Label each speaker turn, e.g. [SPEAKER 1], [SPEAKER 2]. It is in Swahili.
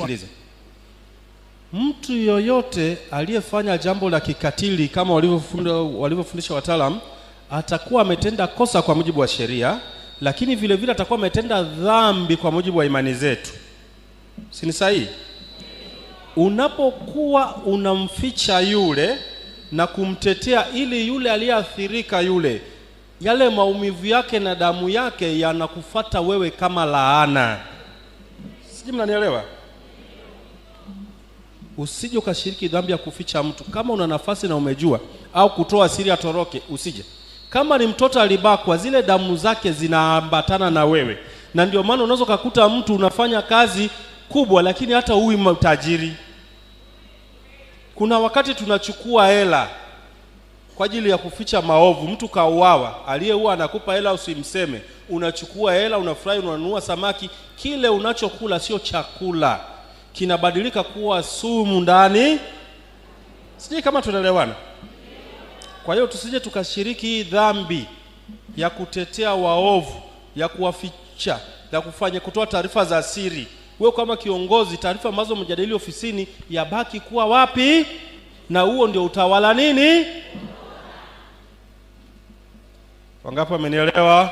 [SPEAKER 1] Sikiliza. Mtu yoyote aliyefanya jambo la kikatili kama walivyofundisha wataalamu atakuwa ametenda kosa kwa mujibu wa sheria, lakini vile vile atakuwa ametenda dhambi kwa mujibu wa imani zetu. Si ni sahihi? Unapokuwa unamficha yule na kumtetea ili yule aliyeathirika yale maumivu yake na damu yake yanakufuata wewe kama laana. Sijui mnanielewa? Usije ukashiriki dhambi ya kuficha mtu. Kama una nafasi na umejua, au kutoa siri atoroke, usije. Kama ni mtoto alibakwa, zile damu zake zinaambatana na wewe. Na ndio maana unaweza kukuta mtu unafanya kazi kubwa lakini hata huyu mtajiri. Kuna wakati tunachukua hela kwa ajili ya kuficha maovu. Mtu kauawa, aliyeua anakupa hela usimseme. Unachukua hela, unafurahi, unanunua samaki. Kile unachokula sio chakula, kinabadilika kuwa sumu ndani. Sijui kama tunaelewana. Kwa hiyo tusije tukashiriki hii dhambi ya kutetea waovu, ya kuwaficha, ya kutoa taarifa za siri. Wewe kama kiongozi, taarifa ambazo mjadili ofisini yabaki kuwa wapi? Na huo ndio utawala nini? Wangapi wamenielewa?